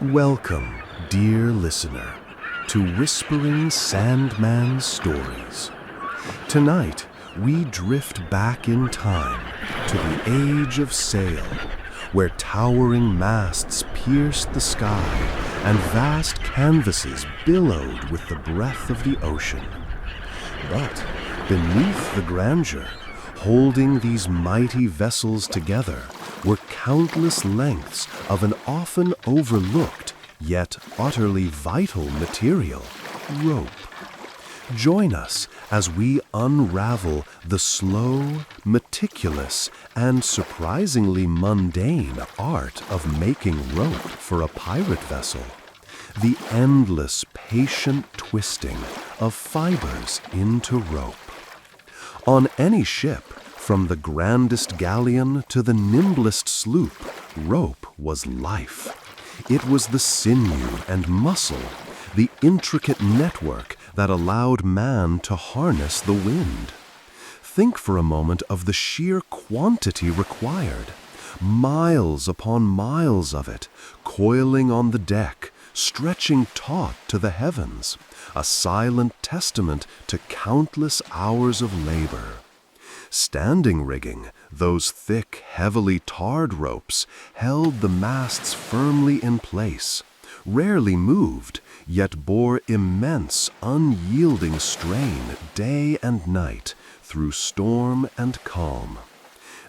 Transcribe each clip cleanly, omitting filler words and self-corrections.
Welcome, dear listener, to Whispering Sandman Stories. Tonight, we drift back in time to the age of sail, where towering masts pierced the sky and vast canvases billowed with the breath of the ocean. But beneath the grandeur, holding these mighty vessels together, were countless lengths of an often overlooked, yet utterly vital material, rope. Join us as we unravel the slow, meticulous, and surprisingly mundane art of making rope for a pirate vessel. The endless, patient twisting of fibers into rope. On any ship, from the grandest galleon to the nimblest sloop, rope was life. It was the sinew and muscle, the intricate network that allowed man to harness the wind. Think for a moment of the sheer quantity required. Miles upon miles of it, coiling on the deck, stretching taut to the heavens, a silent testament to countless hours of labor. Standing rigging, those thick, heavily tarred ropes, held the masts firmly in place, rarely moved, yet bore immense, unyielding strain day and night, through storm and calm.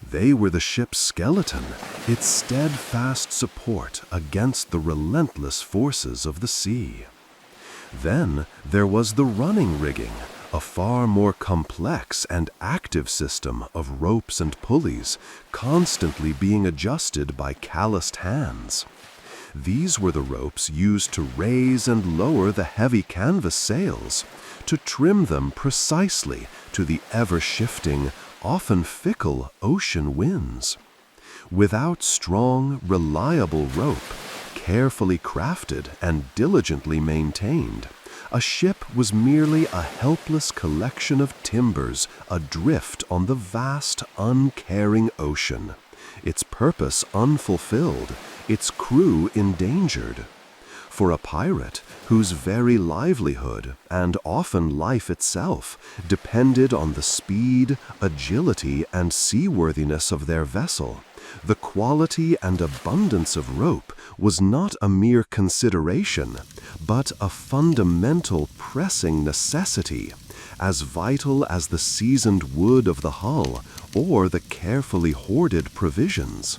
They were the ship's skeleton, its steadfast support against the relentless forces of the sea. Then there was the running rigging, a far more complex and active system of ropes and pulleys, constantly being adjusted by calloused hands. These were the ropes used to raise and lower the heavy canvas sails, to trim them precisely to the ever-shifting, often fickle ocean winds. Without strong, reliable rope, carefully crafted and diligently maintained, a ship was merely a helpless collection of timbers adrift on the vast, uncaring ocean, its purpose unfulfilled, its crew endangered. For a pirate, whose very livelihood, and often life itself, depended on the speed, agility, and seaworthiness of their vessel, the quality and abundance of rope was not a mere consideration, but a fundamental pressing necessity, as vital as the seasoned wood of the hull or the carefully hoarded provisions.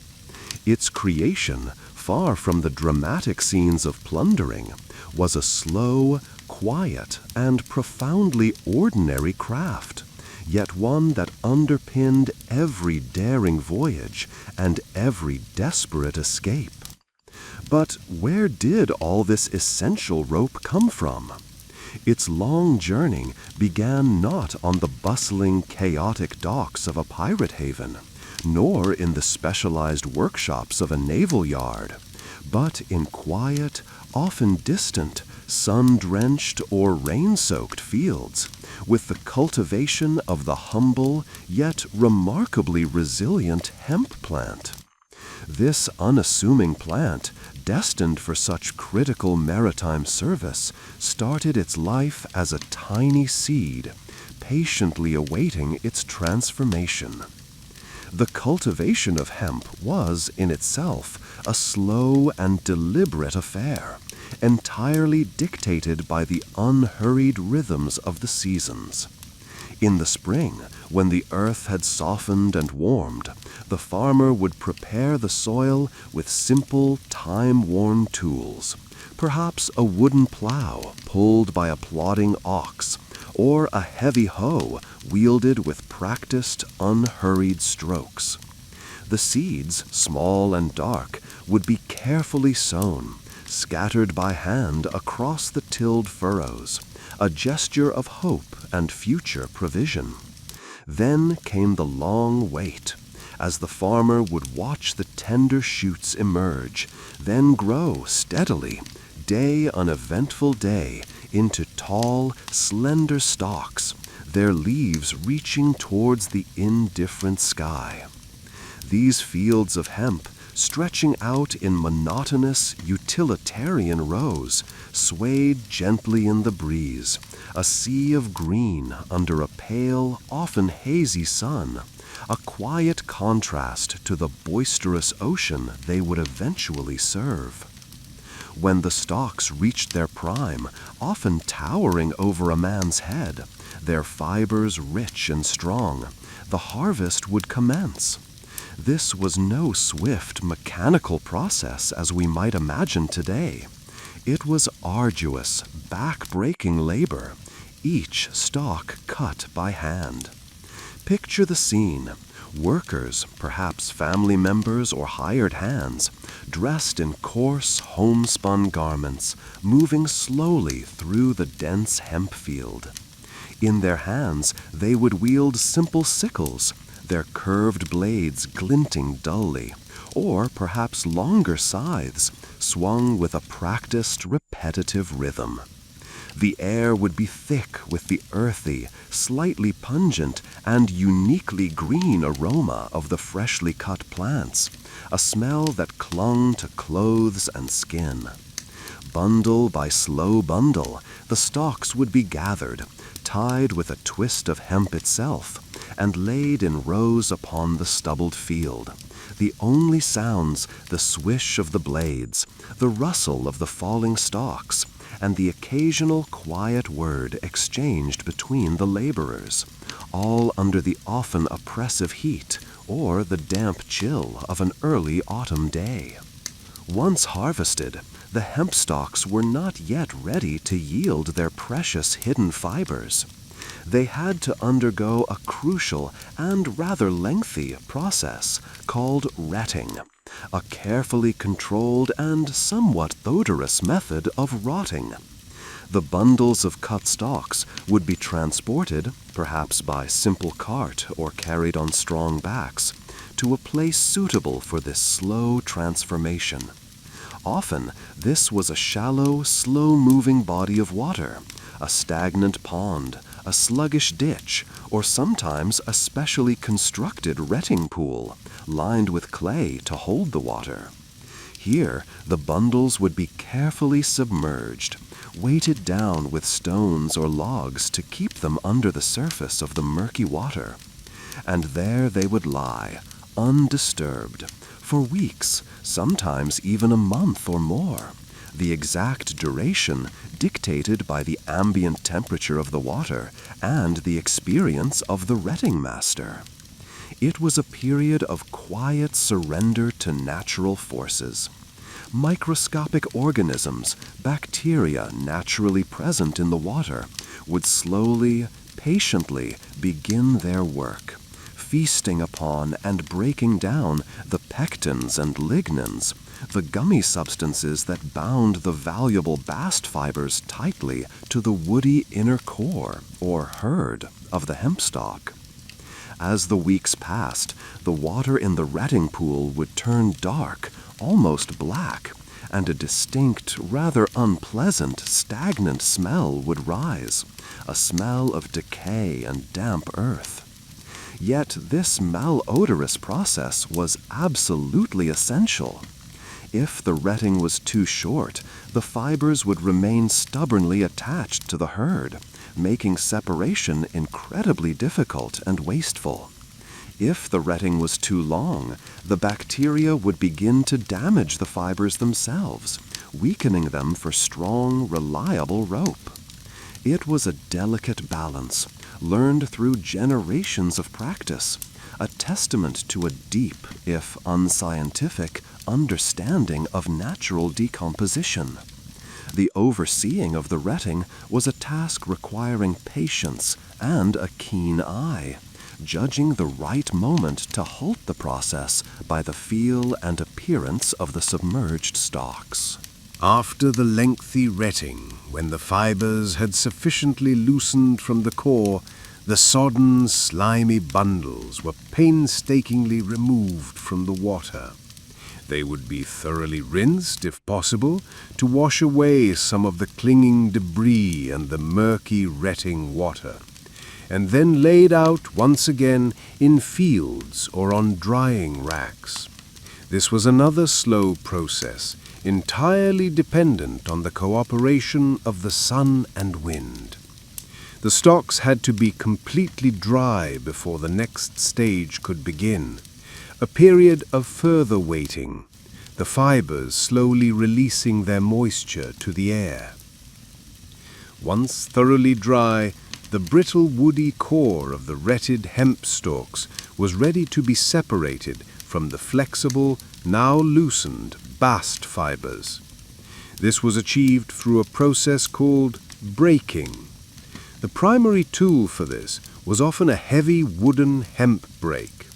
Its creation, far from the dramatic scenes of plundering, was a slow, quiet, and profoundly ordinary craft, yet one that underpinned every daring voyage and every desperate escape. But where did all this essential rope come from? Its long journey began not on the bustling, chaotic docks of a pirate haven, nor in the specialized workshops of a naval yard, but in quiet, often distant, sun-drenched or rain-soaked fields, with the cultivation of the humble yet remarkably resilient hemp plant. This unassuming plant, destined for such critical maritime service, started its life as a tiny seed, patiently awaiting its transformation. The cultivation of hemp was, in itself, a slow and deliberate affair, entirely dictated by the unhurried rhythms of the seasons. In the spring, when the earth had softened and warmed, the farmer would prepare the soil with simple, time-worn tools, perhaps a wooden plow pulled by a plodding ox, or a heavy hoe wielded with practiced, unhurried strokes. The seeds, small and dark, would be carefully sown, scattered by hand across the tilled furrows, a gesture of hope and future provision. Then came the long wait, as the farmer would watch the tender shoots emerge, then grow steadily, day on eventful day, into tall, slender stalks, their leaves reaching towards the indifferent sky. These fields of hemp stretching out in monotonous, utilitarian rows, swayed gently in the breeze, a sea of green under a pale, often hazy sun, a quiet contrast to the boisterous ocean they would eventually serve. When the stalks reached their prime, often towering over a man's head, their fibers rich and strong, the harvest would commence. This was no swift, mechanical process as we might imagine today. It was arduous, back-breaking labor, each stalk cut by hand. Picture the scene. Workers, perhaps family members or hired hands, dressed in coarse, homespun garments, moving slowly through the dense hemp field. In their hands, they would wield simple sickles, their curved blades glinting dully, or perhaps longer scythes, swung with a practiced, repetitive rhythm. The air would be thick with the earthy, slightly pungent, and uniquely green aroma of the freshly cut plants, a smell that clung to clothes and skin. Bundle by slow bundle, the stalks would be gathered, tied with a twist of hemp itself, and laid in rows upon the stubbled field. The only sounds, the swish of the blades, the rustle of the falling stalks, and the occasional quiet word exchanged between the laborers, all under the often oppressive heat or the damp chill of an early autumn day. Once harvested, the hemp stalks were not yet ready to yield their precious hidden fibers. They had to undergo a crucial and rather lengthy process called retting, a carefully controlled and somewhat odorous method of rotting. The bundles of cut stalks would be transported, perhaps by simple cart or carried on strong backs, to a place suitable for this slow transformation. Often, this was a shallow, slow-moving body of water, a stagnant pond, a sluggish ditch, or sometimes a specially constructed retting pool, lined with clay to hold the water. Here, the bundles would be carefully submerged, weighted down with stones or logs to keep them under the surface of the murky water. And there they would lie, undisturbed, for weeks, sometimes even a month or more, the exact duration dictated by the ambient temperature of the water and the experience of the retting master. It was a period of quiet surrender to natural forces. Microscopic organisms, bacteria naturally present in the water, would slowly, patiently begin their work, feasting upon and breaking down the pectins and lignins, the gummy substances that bound the valuable bast fibers tightly to the woody inner core, or hurd, of the hemp stalk. As the weeks passed, the water in the retting pool would turn dark, almost black, and a distinct, rather unpleasant, stagnant smell would rise, a smell of decay and damp earth. Yet this malodorous process was absolutely essential. If the retting was too short, the fibers would remain stubbornly attached to the hurd, making separation incredibly difficult and wasteful. If the retting was too long, the bacteria would begin to damage the fibers themselves, weakening them for strong, reliable rope. It was a delicate balance, learned through generations of practice, a testament to a deep, if unscientific, understanding of natural decomposition. The overseeing of the retting was a task requiring patience and a keen eye, judging the right moment to halt the process by the feel and appearance of the submerged stalks. After the lengthy retting, when the fibers had sufficiently loosened from the core, the sodden, slimy bundles were painstakingly removed from the water. They would be thoroughly rinsed, if possible, to wash away some of the clinging debris and the murky retting water, and then laid out once again in fields or on drying racks. This was another slow process, entirely dependent on the cooperation of the sun and wind. The stalks had to be completely dry before the next stage could begin, a period of further waiting, the fibers slowly releasing their moisture to the air. Once thoroughly dry, the brittle woody core of the retted hemp stalks was ready to be separated from the flexible, now loosened bast fibers. This was achieved through a process called breaking. The primary tool for this was often a heavy wooden hemp brake.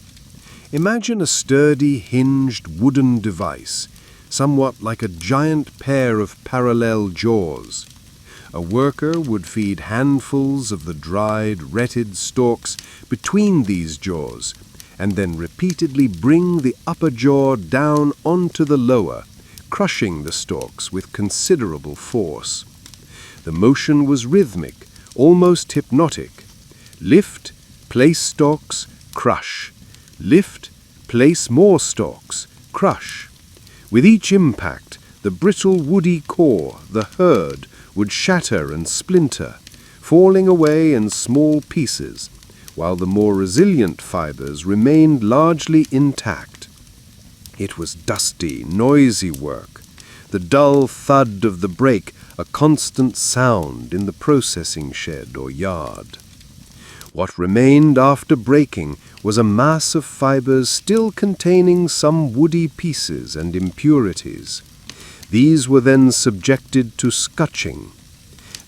Imagine a sturdy, hinged wooden device, somewhat like a giant pair of parallel jaws. A worker would feed handfuls of the dried, retted stalks between these jaws, and then repeatedly bring the upper jaw down onto the lower, crushing the stalks with considerable force. The motion was rhythmic, almost hypnotic. Lift, place stalks, crush. Lift, place more stalks, crush. With each impact, the brittle woody core, the herd, would shatter and splinter, falling away in small pieces, while the more resilient fibers remained largely intact. It was dusty, noisy work, the dull thud of the brake a constant sound in the processing shed or yard. What remained after breaking was a mass of fibers still containing some woody pieces and impurities. These were then subjected to scutching.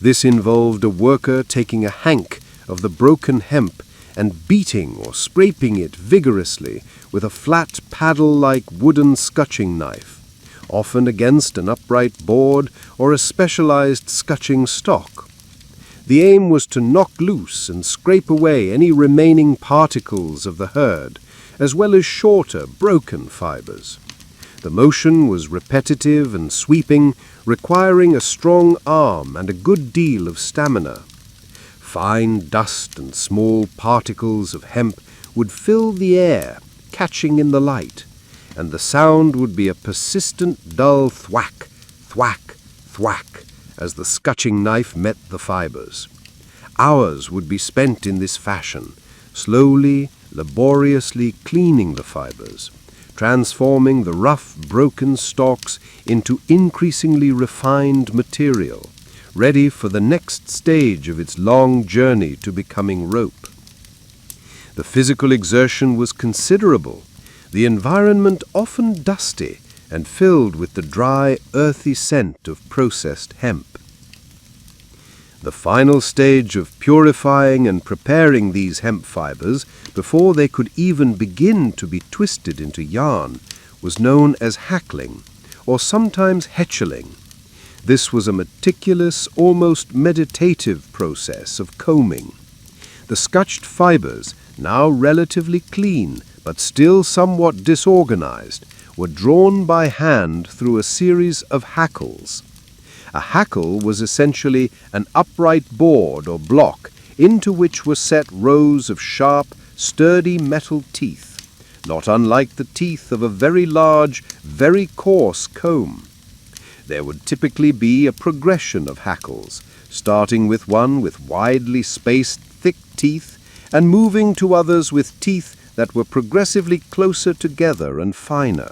This involved a worker taking a hank of the broken hemp and beating or scraping it vigorously with a flat paddle-like wooden scutching knife, often against an upright board or a specialized scutching stock. The aim was to knock loose and scrape away any remaining particles of the herd, as well as shorter, broken fibers. The motion was repetitive and sweeping, requiring a strong arm and a good deal of stamina. Fine dust and small particles of hemp would fill the air, catching in the light, and the sound would be a persistent dull thwack, thwack, thwack, as the scutching knife met the fibers. Hours would be spent in this fashion, slowly, laboriously cleaning the fibers, transforming the rough, broken stalks into increasingly refined material, ready for the next stage of its long journey to becoming rope. The physical exertion was considerable, the environment often dusty and filled with the dry, earthy scent of processed hemp. The final stage of purifying and preparing these hemp fibers before they could even begin to be twisted into yarn was known as hackling, or sometimes hetcheling. This was a meticulous, almost meditative process of combing. The scutched fibers, now relatively clean but still somewhat disorganized, were drawn by hand through a series of hackles. A hackle was essentially an upright board or block into which were set rows of sharp, sturdy metal teeth, not unlike the teeth of a very large, very coarse comb. There would typically be a progression of hackles, starting with one with widely spaced thick teeth and moving to others with teeth that were progressively closer together and finer.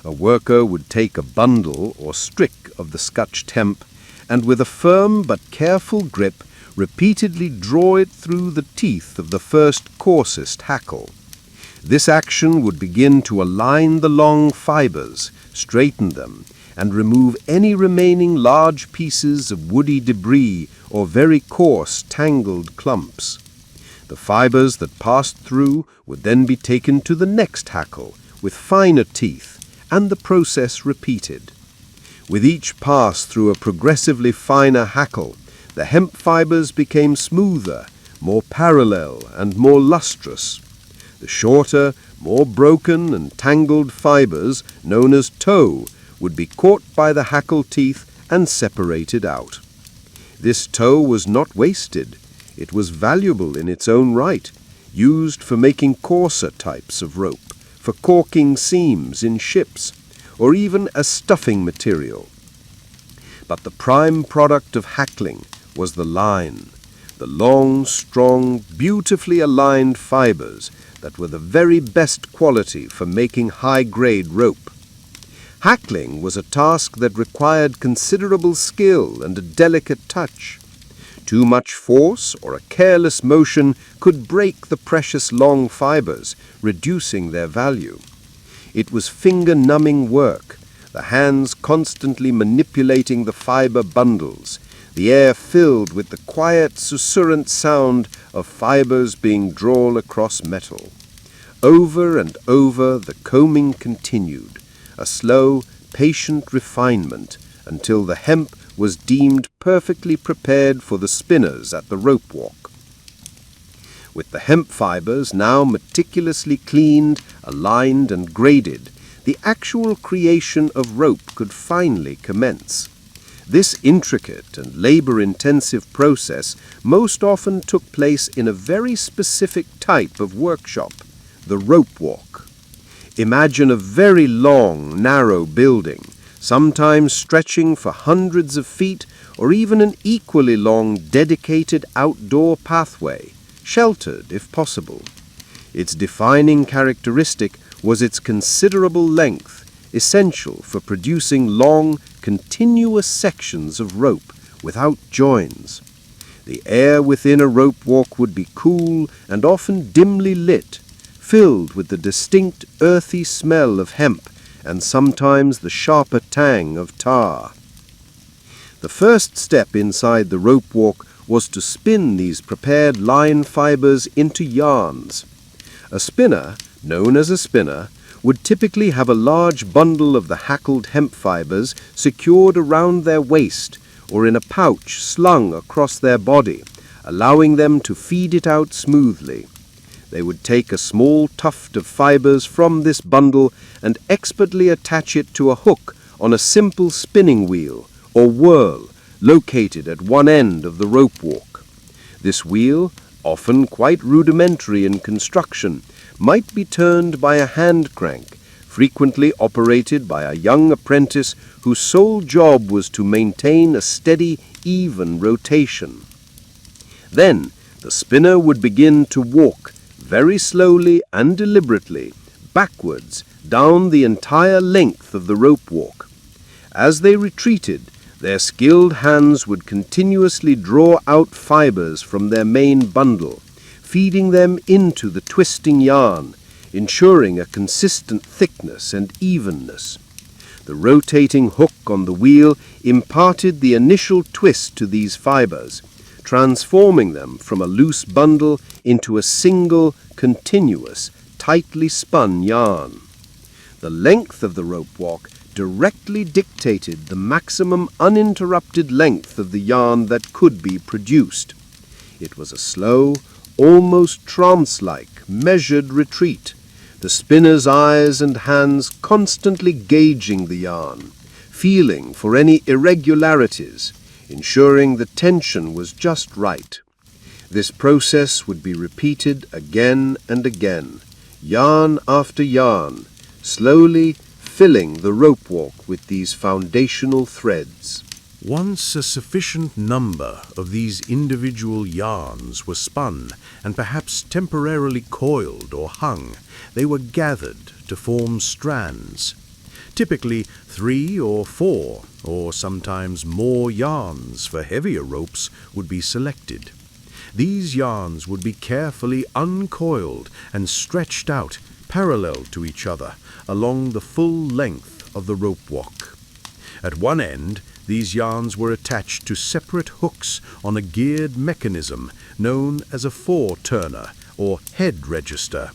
A worker would take a bundle or strick of the scutched hemp and with a firm but careful grip repeatedly draw it through the teeth of the first coarsest hackle. This action would begin to align the long fibers, straighten them, and remove any remaining large pieces of woody debris or very coarse tangled clumps. The fibers that passed through would then be taken to the next hackle with finer teeth, and the process repeated. With each pass through a progressively finer hackle, the hemp fibers became smoother, more parallel, and more lustrous. The shorter, more broken and tangled fibers, known as tow, would be caught by the hackle teeth and separated out. This tow was not wasted. It was valuable in its own right, used for making coarser types of rope, for caulking seams in ships, or even as stuffing material. But the prime product of hackling was the line, the long, strong, beautifully aligned fibers that were the very best quality for making high-grade rope. Hackling was a task that required considerable skill and a delicate touch. Too much force or a careless motion could break the precious long fibers, reducing their value. It was finger-numbing work, the hands constantly manipulating the fiber bundles, the air filled with the quiet, susurrant sound of fibers being drawn across metal. Over and over the combing continued, a slow, patient refinement until the hemp was deemed perfectly prepared for the spinners at the rope walk. With the hemp fibers now meticulously cleaned, aligned, and graded, the actual creation of rope could finally commence. This intricate and labor-intensive process most often took place in a very specific type of workshop, the rope walk. Imagine a very long, narrow building, sometimes stretching for hundreds of feet, or even an equally long, dedicated outdoor pathway, sheltered if possible. Its defining characteristic was its considerable length, essential for producing long, continuous sections of rope without joins. The air within a rope walk would be cool and often dimly lit, filled with the distinct earthy smell of hemp and sometimes the sharper tang of tar. The first step inside the rope walk was to spin these prepared line fibers into yarns. A spinner, known as a spinner, would typically have a large bundle of the hackled hemp fibers secured around their waist or in a pouch slung across their body, allowing them to feed it out smoothly. They would take a small tuft of fibers from this bundle and expertly attach it to a hook on a simple spinning wheel or whirl located at one end of the rope walk. This wheel, often quite rudimentary in construction, might be turned by a hand crank, frequently operated by a young apprentice whose sole job was to maintain a steady, even rotation. Then the spinner would begin to walk, very slowly and deliberately, backwards down the entire length of the rope walk. As they retreated, their skilled hands would continuously draw out fibers from their main bundle, feeding them into the twisting yarn, ensuring a consistent thickness and evenness. The rotating hook on the wheel imparted the initial twist to these fibers, transforming them from a loose bundle into a single, continuous, tightly spun yarn. The length of the rope walk directly dictated the maximum uninterrupted length of the yarn that could be produced. It was a slow, almost trance-like, measured retreat, the spinner's eyes and hands constantly gauging the yarn, feeling for any irregularities, ensuring the tension was just right. This process would be repeated again and again, yarn after yarn, slowly filling the rope walk with these foundational threads. Once a sufficient number of these individual yarns were spun and perhaps temporarily coiled or hung, they were gathered to form strands. Typically 3 or 4, or sometimes more yarns for heavier ropes would be selected. These yarns would be carefully uncoiled and stretched out parallel to each other along the full length of the rope walk. At one end, these yarns were attached to separate hooks on a geared mechanism known as a four-turner or head register.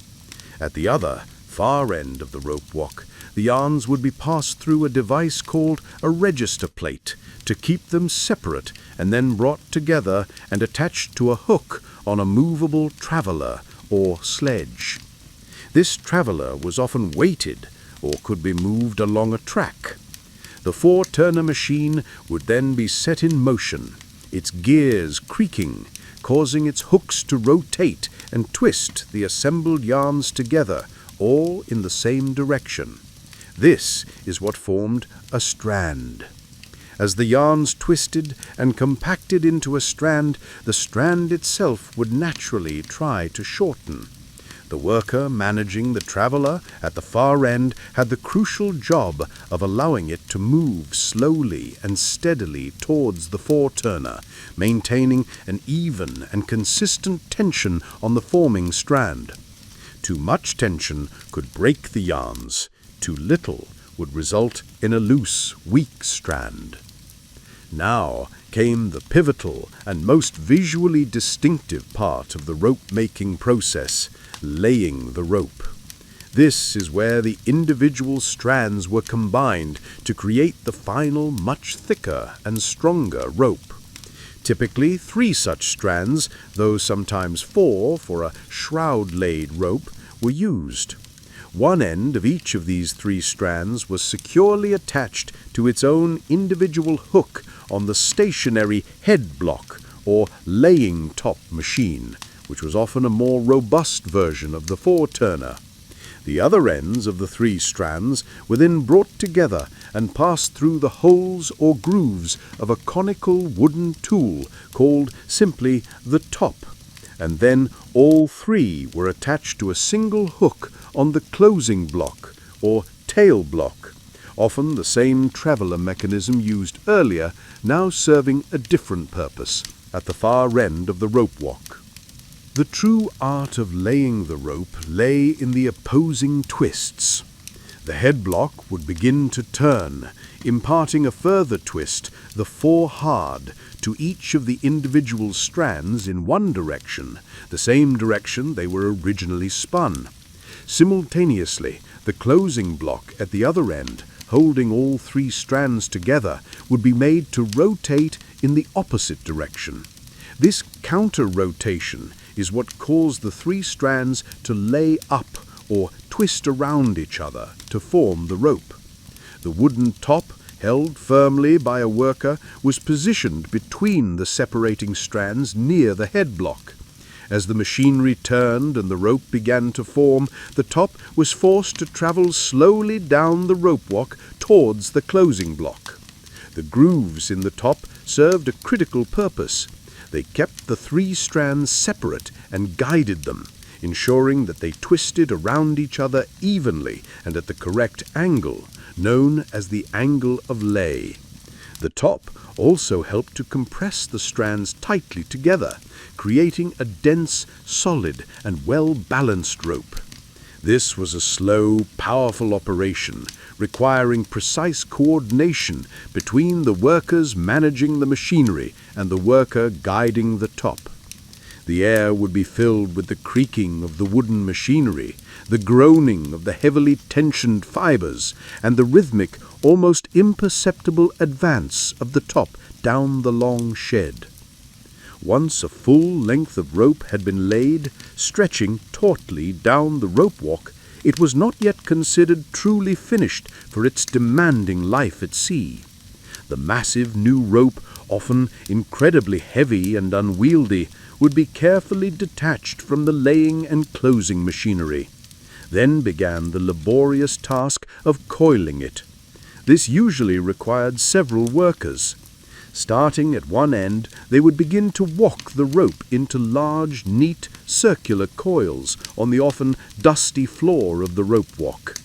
At the other, far end of the rope walk, the yarns would be passed through a device called a register plate to keep them separate and then brought together and attached to a hook on a movable traveller or sledge. This traveller was often weighted or could be moved along a track. The four-turner machine would then be set in motion, its gears creaking, causing its hooks to rotate and twist the assembled yarns together, all in the same direction. This is what formed a strand. As the yarns twisted and compacted into a strand, the strand itself would naturally try to shorten. The worker managing the traveler at the far end had the crucial job of allowing it to move slowly and steadily towards the foreturner, maintaining an even and consistent tension on the forming strand. Too much tension could break the yarns. Too little would result in a loose, weak strand. Now came the pivotal and most visually distinctive part of the rope-making process, laying the rope. This is where the individual strands were combined to create the final, much thicker and stronger rope. Typically 3 such strands, though sometimes 4 for a shroud-laid rope, were used. One end of each of these 3 strands was securely attached to its own individual hook on the stationary head block or laying top machine, which was often a more robust version of the foreturner. The other ends of the 3 strands were then brought together and passed through the holes or grooves of a conical wooden tool called simply the top, and then all 3 were attached to a single hook on the closing block or tail block, often the same traveler mechanism used earlier, now serving a different purpose at the far end of the rope walk. The true art of laying the rope lay in the opposing twists. The head block would begin to turn, imparting a further twist, the 4 hard, to each of the individual strands in one direction, the same direction they were originally spun. Simultaneously, the closing block at the other end, holding all 3 strands together, would be made to rotate in the opposite direction. This counter-rotation is what caused the 3 strands to lay up or twist around each other to form the rope. The wooden top, held firmly by a worker, was positioned between the separating strands near the head block. As the machinery turned and the rope began to form, the top was forced to travel slowly down the rope walk towards the closing block. The grooves in the top served a critical purpose. They kept the 3 strands separate and guided them, ensuring that they twisted around each other evenly and at the correct angle, known as the angle of lay. The top also helped to compress the strands tightly together, creating a dense, solid, and well-balanced rope. This was a slow, powerful operation, requiring precise coordination between the workers managing the machinery and the worker guiding the top. The air would be filled with the creaking of the wooden machinery, the groaning of the heavily tensioned fibers, and the rhythmic, almost imperceptible advance of the top down the long shed. Once a full length of rope had been laid, stretching tautly down the rope walk, it was not yet considered truly finished for its demanding life at sea. The massive new rope, often incredibly heavy and unwieldy, would be carefully detached from the laying and closing machinery. Then began the laborious task of coiling it. This usually required several workers. Starting at one end, they would begin to walk the rope into large, neat, circular coils on the often dusty floor of the rope walk.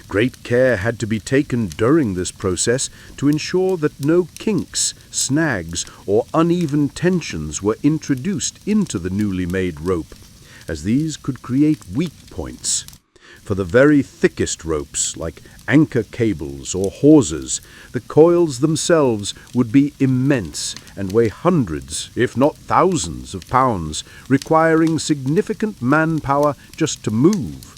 Great care had to be taken during this process to ensure that no kinks, snags, or uneven tensions were introduced into the newly made rope, as these could create weak points. For the very thickest ropes, like anchor cables or hawsers, the coils themselves would be immense and weigh hundreds, if not thousands, of pounds, requiring significant manpower just to move.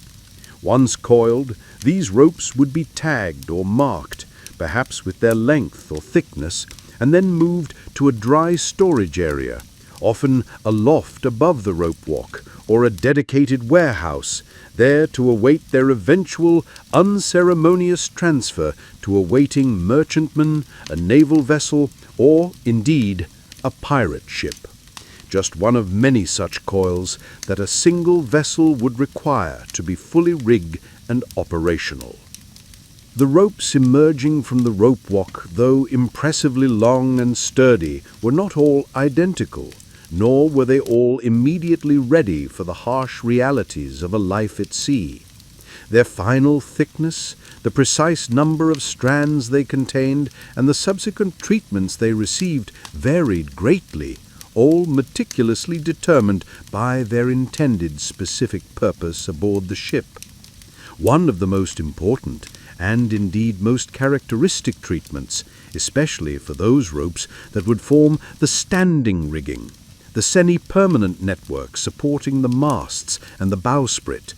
Once coiled, these ropes would be tagged or marked, perhaps with their length or thickness, and then moved to a dry storage area, often a loft above the rope walk, or a dedicated warehouse, there to await their eventual unceremonious transfer to a waiting merchantman, a naval vessel, or, indeed, a pirate ship. just one of many such coils that a single vessel would require to be fully rigged and operational. The ropes emerging from the rope walk, though impressively long and sturdy, were not all identical, nor were they all immediately ready for the harsh realities of a life at sea. Their final thickness, the precise number of strands they contained, and the subsequent treatments they received varied greatly, all meticulously determined by their intended specific purpose aboard the ship. One of the most important, and indeed most characteristic treatments, especially for those ropes that would form the standing rigging, the semi-permanent network supporting the masts and the bowsprit.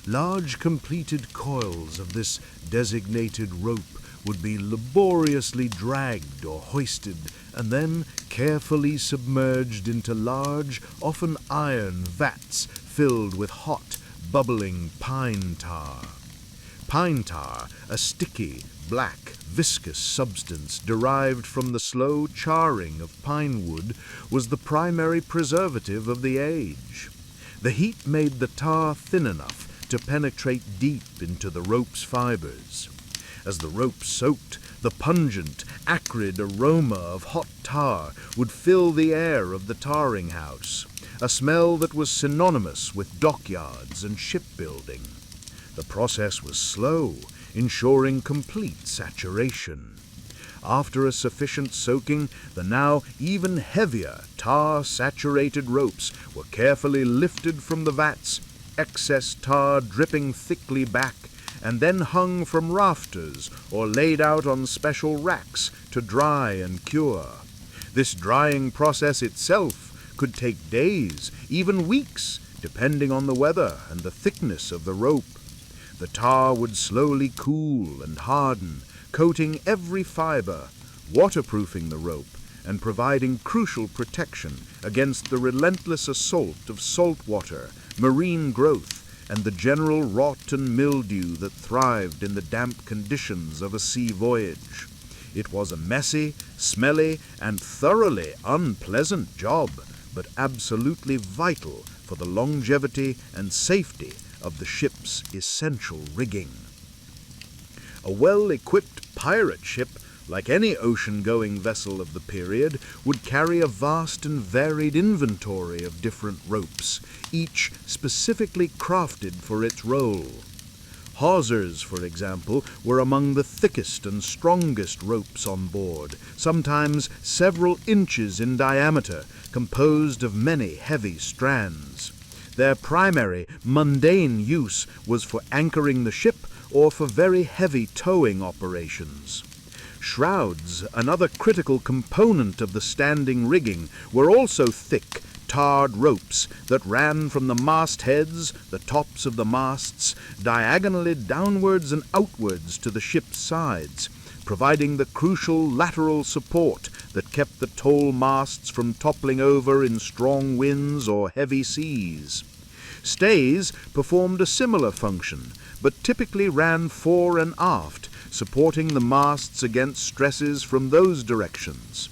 Large completed coils of this designated rope would be laboriously dragged or hoisted and then carefully submerged into large, often iron vats filled with hot, bubbling pine tar. Pine tar, a sticky, black, viscous substance derived from the slow charring of pine wood, was the primary preservative of the age. The heat made the tar thin enough to penetrate deep into the rope's fibers. As the rope soaked, the pungent, acrid aroma of hot tar would fill the air of the tarring house, a smell that was synonymous with dockyards and shipbuilding. The process was slow, ensuring complete saturation. After a sufficient soaking, the now even heavier tar-saturated ropes were carefully lifted from the vats, excess tar dripping thickly back, and then hung from rafters or laid out on special racks to dry and cure. This drying process itself could take days, even weeks, depending on the weather and the thickness of the rope. The tar would slowly cool and harden, coating every fiber, waterproofing the rope, and providing crucial protection against the relentless assault of salt water, marine growth, and the general rot and mildew that thrived in the damp conditions of a sea voyage. It was a messy, smelly, and thoroughly unpleasant job, but absolutely vital for the longevity and safety of the ship's essential rigging. A well-equipped pirate ship, like any ocean-going vessel of the period, would carry a vast and varied inventory of different ropes, each specifically crafted for its role. Hawsers, for example, were among the thickest and strongest ropes on board, sometimes several inches in diameter, composed of many heavy strands. Their primary, mundane use was for anchoring the ship or for very heavy towing operations. Shrouds, another critical component of the standing rigging, were also thick, tarred ropes that ran from the mastheads, the tops of the masts, diagonally downwards and outwards to the ship's sides, providing the crucial lateral support that kept the tall masts from toppling over in strong winds or heavy seas. Stays performed a similar function, but typically ran fore and aft, supporting the masts against stresses from those directions.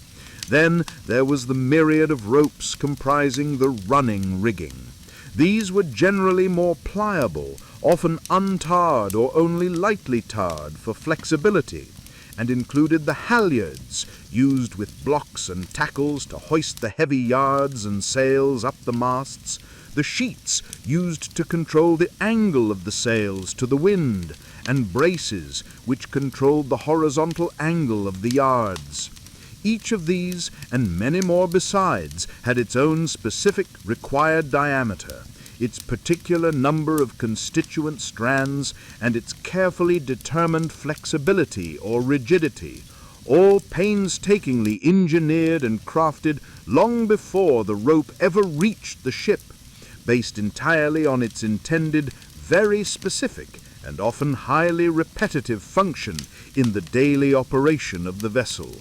Then there was the myriad of ropes comprising the running rigging. These were generally more pliable, often untarred or only lightly tarred for flexibility, and included the halyards, used with blocks and tackles to hoist the heavy yards and sails up the masts, the sheets used to control the angle of the sails to the wind, and braces which controlled the horizontal angle of the yards. Each of these, and many more besides, had its own specific required diameter, its particular number of constituent strands, and its carefully determined flexibility or rigidity, all painstakingly engineered and crafted long before the rope ever reached the ship, based entirely on its intended, very specific, and often highly repetitive function in the daily operation of the vessel.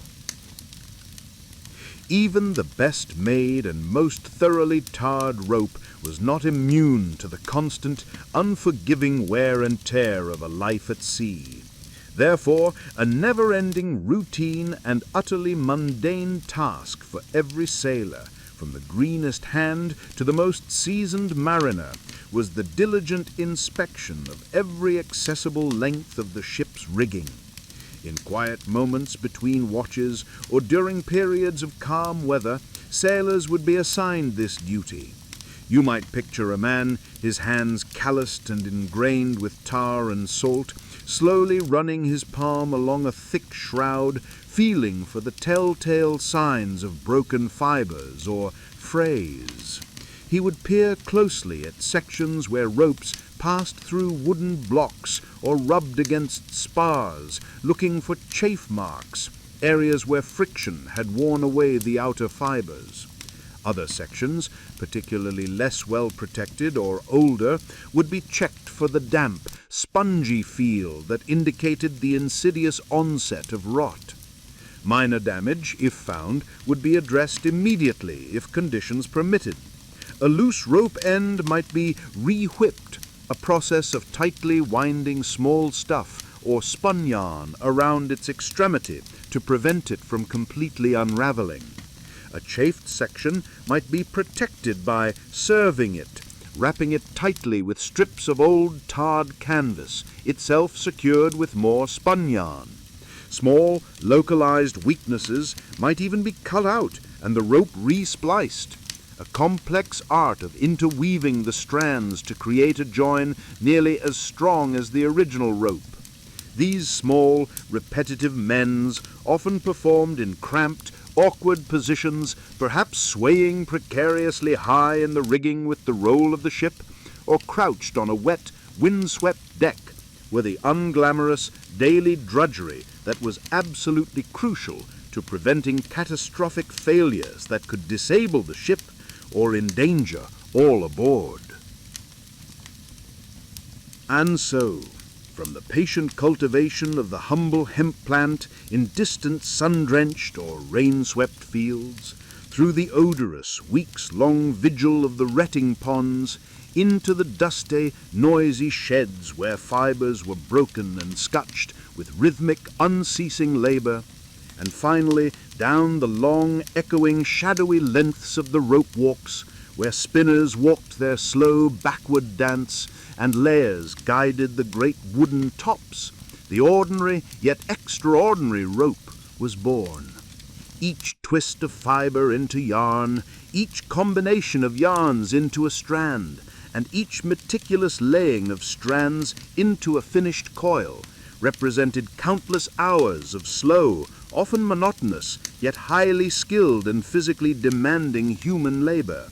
Even the best made and most thoroughly tarred rope was not immune to the constant, unforgiving wear and tear of a life at sea. Therefore, a never-ending routine and utterly mundane task for every sailor from the greenest hand to the most seasoned mariner, was the diligent inspection of every accessible length of the ship's rigging. In quiet moments between watches or during periods of calm weather, sailors would be assigned this duty. You might picture a man, his hands calloused and ingrained with tar and salt, slowly running his palm along a thick shroud, feeling for the telltale signs of broken fibers or frays. He would peer closely at sections where ropes passed through wooden blocks or rubbed against spars, looking for chafe marks, areas where friction had worn away the outer fibers. Other sections, particularly less well protected or older, would be checked for the damp, spongy feel that indicated the insidious onset of rot. Minor damage, if found, would be addressed immediately if conditions permitted. A loose rope end might be re-whipped, a process of tightly winding small stuff or spun yarn around its extremity to prevent it from completely unraveling. A chafed section might be protected by serving it, wrapping it tightly with strips of old tarred canvas, itself secured with more spun yarn. Small, localized weaknesses might even be cut out and the rope re-spliced, a complex art of interweaving the strands to create a join nearly as strong as the original rope. These small, repetitive mends often performed in cramped, awkward positions, perhaps swaying precariously high in the rigging with the roll of the ship, or crouched on a wet, wind-swept deck, were the unglamorous daily drudgery that was absolutely crucial to preventing catastrophic failures that could disable the ship or endanger all aboard. And so, from the patient cultivation of the humble hemp plant in distant sun-drenched or rain-swept fields, through the odorous, weeks-long vigil of the retting ponds, into the dusty, noisy sheds where fibers were broken and scutched with rhythmic, unceasing labor, and finally down the long, echoing, shadowy lengths of the rope walks, where spinners walked their slow backward dance, and layers guided the great wooden tops, the ordinary yet extraordinary rope was born. Each twist of fiber into yarn, each combination of yarns into a strand, and each meticulous laying of strands into a finished coil represented countless hours of slow, often monotonous, yet highly skilled and physically demanding human labor.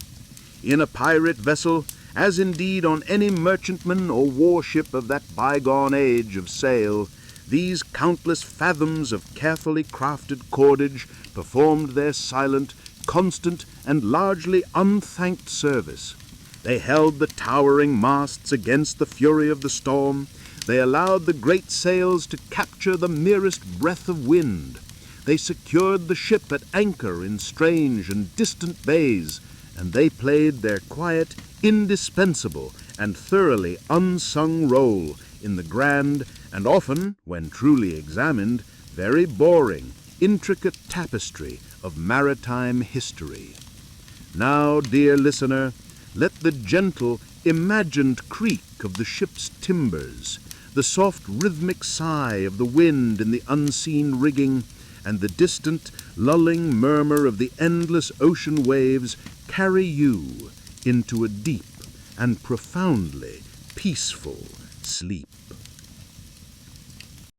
In a pirate vessel, as indeed on any merchantman or warship of that bygone age of sail, these countless fathoms of carefully crafted cordage performed their silent, constant, and largely unthanked service. They held the towering masts against the fury of the storm. They allowed the great sails to capture the merest breath of wind. They secured the ship at anchor in strange and distant bays, and they played their quiet, indispensable, and thoroughly unsung role in the grand and often, when truly examined, very boring, intricate tapestry of maritime history. Now, dear listener, let the gentle, imagined creak of the ship's timbers, the soft rhythmic sigh of the wind in the unseen rigging, and the distant, lulling murmur of the endless ocean waves carry you into a deep and profoundly peaceful sleep.